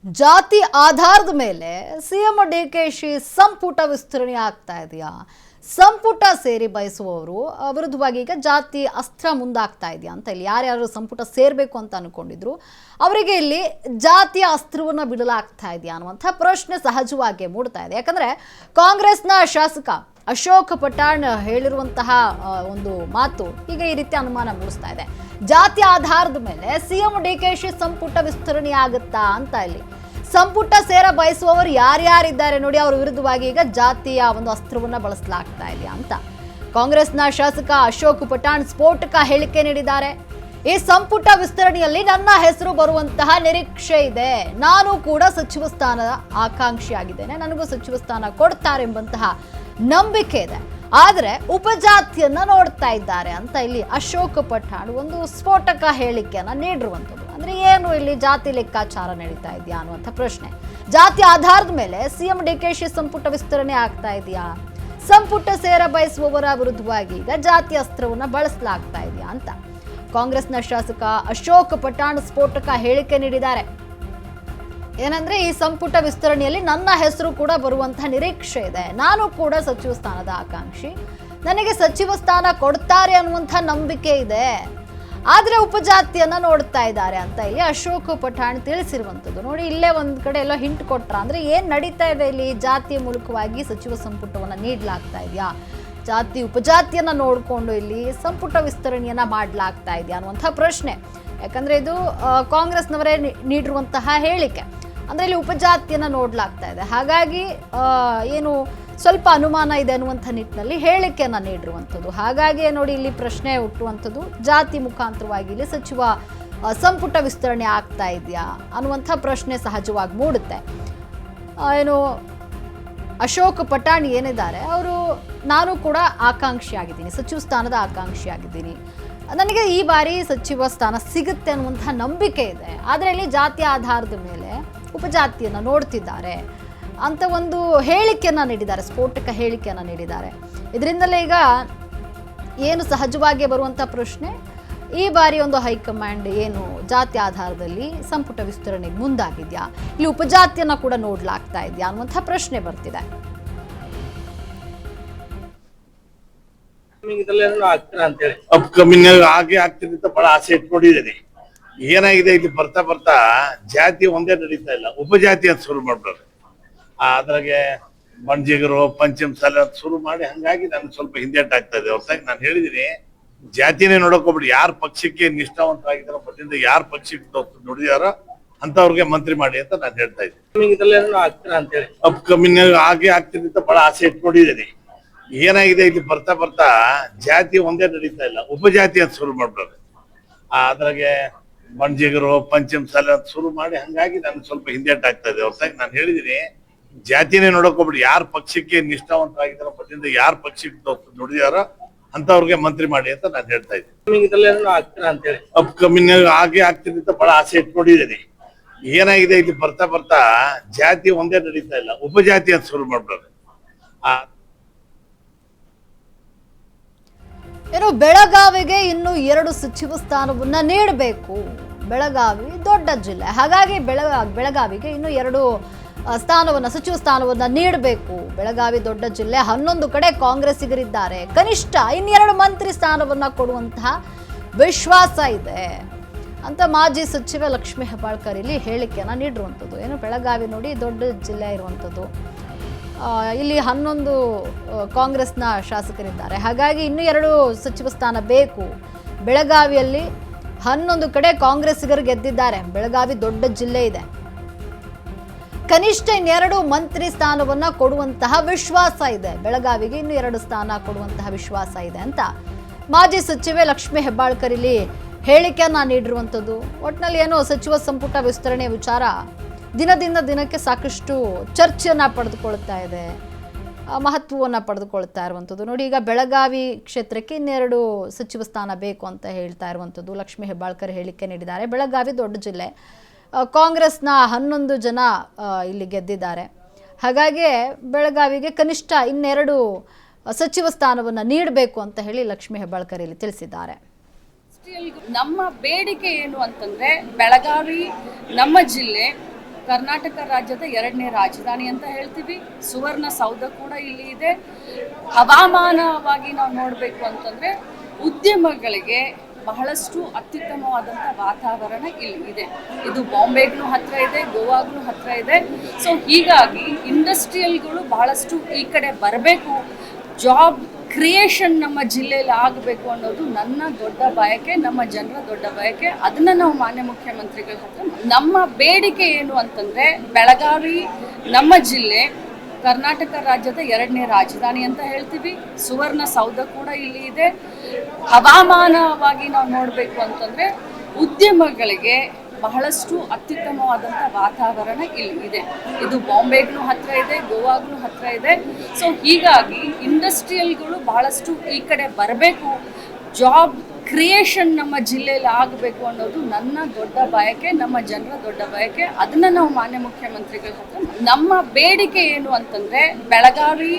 ಜಾತಿ ಆಧಾರದ ಮೇಲೆ ಸಿಎಂ ಡಿಕೆಶಿ ಸಂಪುಟ ವಿಸ್ತರಣೆ ಆಗ್ತಾ ಇದೆಯಾ? ಸಂಪುಟ ಸೇರಿ ಬಯಸುವವರು ವಿರುದ್ಧವಾಗಿ ಈಗ ಜಾತಿ ಅಸ್ತ್ರ ಮುಂದಾಗ್ತಾ ಇದೆಯಾ ಅಂತ ಇಲ್ಲಿ ಯಾರ್ಯಾರು ಸಂಪುಟ ಸೇರಬೇಕು ಅಂತ ಅನ್ಕೊಂಡಿದ್ರು ಅವರಿಗೆ ಇಲ್ಲಿ ಜಾತಿಯ ಅಸ್ತ್ರವನ್ನ ಬಿಡಲಾಗ್ತಾ ಇದೆಯಾ ಅನ್ನುವಂಥ ಪ್ರಶ್ನೆ ಸಹಜವಾಗಿ ಮೂಡ್ತಾ ಇದೆ. ಯಾಕಂದ್ರೆ ಕಾಂಗ್ರೆಸ್ನ ಶಾಸಕ ಅಶೋಕ್ ಪಠಾಣ್ ಹೇಳಿರುವಂತಹ ಒಂದು ಮಾತು ಈಗ ಈ ರೀತಿ ಅನುಮಾನ ಮೂಡಿಸ್ತಾ ಇದೆ. ಜಾತಿ ಆಧಾರದ ಮೇಲೆ ಸಿಎಂ ಡಿಕೆಶಿ ಸಂಪುಟ ವಿಸ್ತರಣೆ ಆಗುತ್ತಾ ಅಂತ ಇಲ್ಲಿ ಸಂಪುಟ ಸೇರ ಬಯಸುವವರು ಯಾರ್ಯಾರಿದ್ದಾರೆ ನೋಡಿ, ಅವರ ವಿರುದ್ಧವಾಗಿ ಈಗ ಜಾತಿಯ ಒಂದು ಅಸ್ತ್ರವನ್ನ ಬಳಸಲಾಗ್ತಾ ಇದೆಯಾ ಅಂತ ಕಾಂಗ್ರೆಸ್ನ ಶಾಸಕ ಅಶೋಕ್ ಪಠಾಣ್ ಸ್ಫೋಟಕ ಹೇಳಿಕೆ ನೀಡಿದ್ದಾರೆ. ಈ ಸಂಪುಟ ವಿಸ್ತರಣೆಯಲ್ಲಿ ನನ್ನ ಹೆಸರು ಬರುವಂತಹ ನಿರೀಕ್ಷೆ ಇದೆ, ನಾನು ಕೂಡ ಸಚಿವ ಸ್ಥಾನದ ಆಕಾಂಕ್ಷಿಯಾಗಿದ್ದೇನೆ, ನನಗೂ ಸಚಿವ ಸ್ಥಾನ ಕೊಡ್ತಾರೆ ಎಂಬಂತಹ ನಂಬಿಕೆ ಇದೆ, ಆದರೆ ಉಪಜಾತಿಯನ್ನ ನೋಡ್ತಾ ಇದ್ದಾರೆ ಅಂತ ಇಲ್ಲಿ ಅಶೋಕ್ ಪಠಾಣ್ ಒಂದು ಸ್ಫೋಟಕ ಹೇಳಿಕೆಯನ್ನ ನೀಡಿರುವಂಥದ್ದು. ಅಂದ್ರೆ ಏನು ಇಲ್ಲಿ ಜಾತಿ ಲೆಕ್ಕಾಚಾರ ನಡೀತಾ ಇದೆಯಾ ಅನ್ನುವಂಥ ಪ್ರಶ್ನೆ. ಜಾತಿ ಆಧಾರದ ಮೇಲೆ ಸಿಎಂ ಡಿಕೆಶಿ ಸಂಪುಟ ವಿಸ್ತರಣೆ ಆಗ್ತಾ ಇದೆಯಾ? ಸಂಪುಟ ಸೇರ ಬಯಸುವವರ ವಿರುದ್ಧವಾಗಿ ಈಗ ಜಾತಿ ಅಸ್ತ್ರವನ್ನ ಬಳಸಲಾಗ್ತಾ ಇದೆಯಾ ಅಂತ ಕಾಂಗ್ರೆಸ್ನ ಶಾಸಕ ಅಶೋಕ್ ಪಠಾಣ್ ಸ್ಫೋಟಕ ಹೇಳಿಕೆ ನೀಡಿದ್ದಾರೆ. ಏನಂದ್ರೆ ಈ ಸಂಪುಟ ವಿಸ್ತರಣೆಯಲ್ಲಿ ನನ್ನ ಹೆಸರು ಕೂಡ ಬರುವಂತಹ ನಿರೀಕ್ಷೆ ಇದೆ, ನಾನು ಕೂಡ ಸಚಿವ ಸ್ಥಾನದ ಆಕಾಂಕ್ಷಿ, ನನಗೆ ಸಚಿವ ಸ್ಥಾನ ಕೊಡ್ತಾರೆ ಅನ್ನುವಂಥ ನಂಬಿಕೆ ಇದೆ, ಆದ್ರೆ ಉಪಜಾತಿಯನ್ನ ನೋಡ್ತಾ ಇದ್ದಾರೆ ಅಂತ ಇಲ್ಲಿ ಅಶೋಕ್ ಪಠಾಣ್ ತಿಳಿಸಿರುವಂಥದ್ದು. ನೋಡಿ, ಇಲ್ಲೇ ಒಂದ್ ಕಡೆ ಎಲ್ಲ ಹಿಂಟ್ ಕೊಟ್ರ ಅಂದ್ರೆ ಏನ್ ನಡೀತಾ ಇದೆ ಇಲ್ಲಿ? ಜಾತಿಯ ಮೂಲಕವಾಗಿ ಸಚಿವ ಸಂಪುಟವನ್ನ ನೀಡಲಾಗ್ತಾ ಇದೆಯಾ? ಜಾತಿ ಉಪಜಾತಿಯನ್ನ ನೋಡಿಕೊಂಡು ಇಲ್ಲಿ ಸಂಪುಟ ವಿಸ್ತರಣೆಯನ್ನ ಮಾಡಲಾಗ್ತಾ ಇದೆಯಾ ಅನ್ನುವಂಥ ಪ್ರಶ್ನೆ. ಯಾಕಂದ್ರೆ ಇದು ಕಾಂಗ್ರೆಸ್ನವರೇ ನೀಡಿರುವಂತಹ ಹೇಳಿಕೆ. ಅಂದ್ರೆ ಇಲ್ಲಿ ಉಪಜಾತಿಯನ್ನ ನೋಡ್ಲಾಗ್ತಾ ಇದೆ, ಹಾಗಾಗಿ ಏನು ಸ್ವಲ್ಪ ಅನುಮಾನ ಇದೆ ಅನ್ನುವಂಥ ನಿಟ್ಟಿನಲ್ಲಿ ಹೇಳಿಕೆಯನ್ನ ನೀಡಿರುವಂಥದ್ದು. ಹಾಗಾಗಿ ನೋಡಿ ಇಲ್ಲಿ ಪ್ರಶ್ನೆ ಹುಟ್ಟುವಂಥದ್ದು, ಜಾತಿ ಮುಖಾಂತರವಾಗಿ ಇಲ್ಲಿ ಸಚಿವ ಸಂಪುಟ ವಿಸ್ತರಣೆ ಆಗ್ತಾ ಇದೆಯಾ ಅನ್ನುವಂಥ ಪ್ರಶ್ನೆ ಸಹಜವಾಗಿ ಮೂಡುತ್ತೆ. ಏನು ಅಶೋಕ್ ಪಠಾಣ್ ಏನಿದ್ದಾರೆ ಅವರು, ನಾನು ಕೂಡ ಆಕಾಂಕ್ಷಿ ಆಗಿದ್ದೀನಿ, ಸಚಿವ ಸ್ಥಾನದ ಆಕಾಂಕ್ಷಿ ಆಗಿದ್ದೀನಿ, ನನಗೆ ಈ ಬಾರಿ ಸಚಿವ ಸ್ಥಾನ ಸಿಗುತ್ತೆ ಅನ್ನುವಂಥ ನಂಬಿಕೆ ಇದೆ, ಆದರೆ ಇಲ್ಲಿ ಜಾತಿ ಆಧಾರದ ಮೇಲೆ ಉಪಜಾತಿಯನ್ನು ನೋಡ್ತಿದ್ದಾರೆ ಅಂತ ಒಂದು ಹೇಳಿಕೆಯನ್ನು ನೀಡಿದ್ದಾರೆ, ಸ್ಫೋಟಕ ಹೇಳಿಕೆಯನ್ನು ನೀಡಿದ್ದಾರೆ. ಇದರಿಂದಲೇ ಈಗ ಏನು ಸಹಜವಾಗಿ ಬರುವಂಥ ಪ್ರಶ್ನೆ, ಈ ಬಾರಿ ಒಂದು ಹೈಕಮಾಂಡ್ ಏನು ಜಾತಿ ಆಧಾರದಲ್ಲಿ ಸಂಪುಟ ವಿಸ್ತರಣೆಗೆ ಮುಂದಾಗಿದೆಯಾ, ಇಲ್ಲಿ ಉಪಜಾತಿಯನ್ನ ಕೂಡ ನೋಡ್ಲಾಗ್ತಾ ಇದೆಯಾ ಅನ್ನುವಂಥ ಪ್ರಶ್ನೆ ಬರ್ತಿದೆ. ಅಪ್ಕಮಿಂಗ್ ಹಾಗೆ ಆಗ್ತಿದೆ ಅಂತ ಬಹಳ ಆಸೆ ಇಟ್ಕೊಂಡಿದ್ದೀನಿ. ಏನಾಗಿದೆ ಇಲ್ಲಿ ಬರ್ತಾ ಬರ್ತಾ ಜಾತಿ ಒಂದೇ ನಡೀತಾ ಇಲ್ಲ, ಉಪಜಾತಿ ಅಂತ ಶುರು ಮಾಡ್ಬಿಡ್ರಿ. ಅದ್ರಾಗೆ ಬಂಜಿಗರು ಪಂಚಮಸಾಲಿ ಅಂತ ಶುರು ಮಾಡಿ ಹಂಗಾಗಿ ನನ್ಗೆ ಸ್ವಲ್ಪ ಹಿಂದೇಟ್ ಆಗ್ತಾ ಇದೆ. ಹೊರತಾಗಿ ನಾನು ಹೇಳಿದೀನಿ, ಜಾತಿನೇ ನೋಡಕೋಬಿಡಿ, ಯಾರ ಪಕ್ಷಕ್ಕೆ ನಿಷ್ಠಾವಂತರಾಗಿದ್ದಾರೋ ಮೊದಲಿಂದ ಯಾರ ಪಕ್ಷಕ್ಕೆ ನುಡಿದಾರೋ ಅಂತವ್ರಿಗೆ ಮಂತ್ರಿ ಮಾಡಿ ಅಂತ ನಾನು ಹೇಳ್ತಾ ಇದ್ದೀನಿ. ಅಪ್ಕಮಿಂಗ್ ಹಾಗೆ ಆಗ್ತಿದೆ ಅಂತ ಬಹಳ ಆಸೆ ಇಟ್ಕೊಂಡಿದ್ದೀನಿ. ಏನಾಗಿದೆ ಇಲ್ಲಿ ಬರ್ತಾ ಬರ್ತಾ ಜಾತಿ ಒಂದೇ ನಡೀತಾ ಇಲ್ಲ, ಉಪಜಾತಿ ಅಂತ ಶುರು ಮಾಡ್ಬಿಡ್ರಿ. ಅದ್ರಾಗೆ ಬಂಜಿಗರು ಪಂಚಮಸಾಲಿ ಅಂತ ಶುರು ಮಾಡಿ ಹಂಗಾಗಿ ನನ್ಗೆ ಸ್ವಲ್ಪ ಹಿಂದೇಟ್ ಆಗ್ತಾ ಇದೆ. ಹೊರತಾಗಿ ನಾನು ಹೇಳಿದೀನಿ, ಜಾತಿನೇ ನೋಡಕೋಬಿಡಿ, ಯಾರ ಪಕ್ಷಕ್ಕೆ ನಿಷ್ಠಾವಂತರಾಗಿದ್ದಾರೋ ಮೊದಲಿಂದ ಯಾರ ಪಕ್ಷಕ್ಕೆ ನುಡಿದಾರೋ ಅಂತವ್ರಿಗೆ ಮಂತ್ರಿ ಮಾಡಿ ಅಂತ ನಾನು ಹೇಳ್ತಾ ಇದ್ದೀನಿ. ಅಪ್ಕಮಿಂಗ್ ಹಾಗೆ ಆಗ್ತಿದೆ ಅಂತ ಬಹಳ ಆಸೆ ಇಟ್ಕೊಂಡಿದ್ದೀನಿ. ಏನಾಗಿದೆ ಇಲ್ಲಿ ಬರ್ತಾ ಬರ್ತಾ ಜಾತಿ ಒಂದೇ ನಡೀತಾ ಇಲ್ಲ, ಉಪಜಾತಿ ಅಂತ ಶುರು ಮಾಡ್ಬಿಡ್ರಿ. ಏನು ಬೆಳಗಾವಿಗೆ ಇನ್ನು 2 ಸಚಿವ ಸ್ಥಾನವನ್ನ ನೀಡಬೇಕು. ಬೆಳಗಾವಿ ದೊಡ್ಡ ಜಿಲ್ಲೆ, ಹಾಗಾಗಿ ಬೆಳಗಾವಿಗೆ ಇನ್ನು 2 ಸಚಿವ ಸ್ಥಾನವನ್ನ ನೀಡಬೇಕು. ಬೆಳಗಾವಿ ದೊಡ್ಡ ಜಿಲ್ಲೆ, 11 ಕಡೆ ಕಾಂಗ್ರೆಸ್ಸಿಗರಿದ್ದಾರೆ, ಕನಿಷ್ಠ ಇನ್ನೆರಡು ಮಂತ್ರಿ ಸ್ಥಾನವನ್ನ ಕೊಡುವಂತಹ ವಿಶ್ವಾಸ ಇದೆ ಅಂತ ಮಾಜಿ ಸಚಿವೆ ಲಕ್ಷ್ಮೀ ಹೆಬ್ಬಾಳ್ಕರ್ ಇಲ್ಲಿ ಹೇಳಿಕೆಯನ್ನ ನೀಡಿರುವಂಥದ್ದು. ಏನು ಬೆಳಗಾವಿ ನೋಡಿ ದೊಡ್ಡ ಜಿಲ್ಲೆ ಇರುವಂಥದ್ದು, ಇಲ್ಲಿ 11 ಕಾಂಗ್ರೆಸ್ನ ಶಾಸಕರಿದ್ದಾರೆ, ಹಾಗಾಗಿ ಇನ್ನೂ 2 ಸಚಿವ ಸ್ಥಾನ ಬೇಕು. ಬೆಳಗಾವಿಯಲ್ಲಿ 11 ಕಡೆ ಕಾಂಗ್ರೆಸ್ಸಿಗರು ಗೆದ್ದಿದ್ದಾರೆ, ಬೆಳಗಾವಿ ದೊಡ್ಡ ಜಿಲ್ಲೆ ಇದೆ, ಕನಿಷ್ಠ ಇನ್ನೆರಡು ಮಂತ್ರಿ ಸ್ಥಾನವನ್ನ ಕೊಡುವಂತಹ ವಿಶ್ವಾಸ ಇದೆ, ಬೆಳಗಾವಿಗೆ ಇನ್ನು 2 ಸ್ಥಾನ ಕೊಡುವಂತಹ ವಿಶ್ವಾಸ ಇದೆ ಅಂತ ಮಾಜಿ ಸಚಿವೆ ಲಕ್ಷ್ಮೀ ಹೆಬ್ಬಾಳ್ಕರ್ ಇಲ್ಲಿ ಹೇಳಿಕೆಯನ್ನ ನೀಡಿರುವಂಥದ್ದು. ಒಟ್ಟಿನಲ್ಲಿ ಏನೋ ಸಚಿವ ಸಂಪುಟ ವಿಸ್ತರಣೆ ವಿಚಾರ ದಿನದಿಂದ ದಿನಕ್ಕೆ ಸಾಕಷ್ಟು ಚರ್ಚೆಯನ್ನ ಪಡೆದುಕೊಳ್ತಾ ಇದೆ, ಮಹತ್ವವನ್ನು ಪಡೆದುಕೊಳ್ತಾ ಇರುವಂಥದ್ದು. ನೋಡಿ, ಈಗ ಬೆಳಗಾವಿ ಕ್ಷೇತ್ರಕ್ಕೆ ಇನ್ನೆರಡು ಸಚಿವ ಸ್ಥಾನ ಬೇಕು ಅಂತ ಹೇಳ್ತಾ ಇರುವಂಥದ್ದು ಲಕ್ಷ್ಮೀ ಹೆಬ್ಬಾಳ್ಕರ್ ಹೇಳಿಕೆ ನೀಡಿದ್ದಾರೆ. ಬೆಳಗಾವಿ ದೊಡ್ಡ ಜಿಲ್ಲೆ, ಕಾಂಗ್ರೆಸ್ನ 11 ಜನ ಇಲ್ಲಿ ಗೆದ್ದಿದ್ದಾರೆ, ಹಾಗಾಗಿ ಬೆಳಗಾವಿಗೆ ಕನಿಷ್ಠ ಇನ್ನೆರಡು ಸಚಿವ ಸ್ಥಾನವನ್ನು ನೀಡಬೇಕು ಅಂತ ಹೇಳಿ ಲಕ್ಷ್ಮೀ ಹೆಬ್ಬಾಳ್ಕರ್ ಇಲ್ಲಿ ತಿಳಿಸಿದ್ದಾರೆ. ನಮ್ಮ ಬೇಡಿಕೆ ಏನು ಅಂತಂದ್ರೆ, ಬೆಳಗಾವಿ ನಮ್ಮ ಜಿಲ್ಲೆ, ಕರ್ನಾಟಕ ರಾಜ್ಯದ 2ನೇ ರಾಜಧಾನಿ ಅಂತ ಹೇಳ್ತೀವಿ. ಸುವರ್ಣ ಸೌಧ ಕೂಡ ಇಲ್ಲಿ ಇದೆ. ಹವಾಮಾನವಾಗಿ ನಾವು ನೋಡಬೇಕು ಅಂತಂದ್ರೆ ಉದ್ಯಮಗಳಿಗೆ ಬಹಳಷ್ಟು ಅತ್ಯುತ್ತಮವಾದಂಥ ವಾತಾವರಣ ಇಲ್ಲಿ ಇದೆ. ಇದು ಬಾಂಬೆಗೂ ಹತ್ರ ಇದೆ, ಗೋವಾಗೂ ಹತ್ರ ಇದೆ. ಸೊ ಹೀಗಾಗಿ ಇಂಡಸ್ಟ್ರಿಯಲ್ಗಳು ಬಹಳಷ್ಟು ಈ ಕಡೆ ಬರಬೇಕು, ಜಾಬ್ ಕ್ರಿಯೇಷನ್ ನಮ್ಮ ಜಿಲ್ಲೆಯಲ್ಲಿ ಆಗಬೇಕು ಅನ್ನೋದು ನನ್ನ ದೊಡ್ಡ ಬಯಕೆ, ನಮ್ಮ ಜನರ ದೊಡ್ಡ ಬಯಕೆ. ಅದನ್ನ ನಾವು ಮಾನ್ಯ ಮುಖ್ಯಮಂತ್ರಿಗಳ ಹತ್ರ ನಮ್ಮ ಬೇಡಿಕೆ ಏನು ಅಂತಂದ್ರೆ, ಬೆಳಗಾವಿ ನಮ್ಮ ಜಿಲ್ಲೆ ಕರ್ನಾಟಕ ರಾಜ್ಯದ 2ನೇ ರಾಜಧಾನಿ ಅಂತ ಹೇಳ್ತೀವಿ. ಸುವರ್ಣ ಸೌಧ ಕೂಡ ಇಲ್ಲಿ ಇದೆ. ಹವಾಮಾನವಾಗಿ ನಾವು ನೋಡಬೇಕು ಅಂತಂದ್ರೆ ಉದ್ಯಮಗಳಿಗೆ ಬಹಳಷ್ಟು ಅತ್ಯುತ್ತಮವಾದಂಥ ವಾತಾವರಣ ಇಲ್ಲಿ ಇದೆ. ಇದು ಬಾಂಬೆಗೂ ಹತ್ರ ಇದೆ, ಗೋವಾಗೂ ಹತ್ರ ಇದೆ. ಸೊ ಹೀಗಾಗಿ ಇಂಡಸ್ಟ್ರಿಯಲ್ಗಳು ಬಹಳಷ್ಟು ಈ ಕಡೆ ಬರಬೇಕು, ಜಾಬ್ ಕ್ರಿಯೇಷನ್ ನಮ್ಮ ಜಿಲ್ಲೆಯಲ್ಲಿ ಆಗಬೇಕು ಅನ್ನೋದು ನನ್ನ ದೊಡ್ಡ ಬಯಕೆ, ನಮ್ಮ ಜನರ ದೊಡ್ಡ ಬಯಕೆ. ಅದನ್ನ ನಾವು ಮಾನ್ಯ ಮುಖ್ಯಮಂತ್ರಿಗಳ ಹತ್ರ ನಮ್ಮ ಬೇಡಿಕೆ ಏನು ಅಂತಂದ್ರೆ, ಬೆಳಗಾವಿ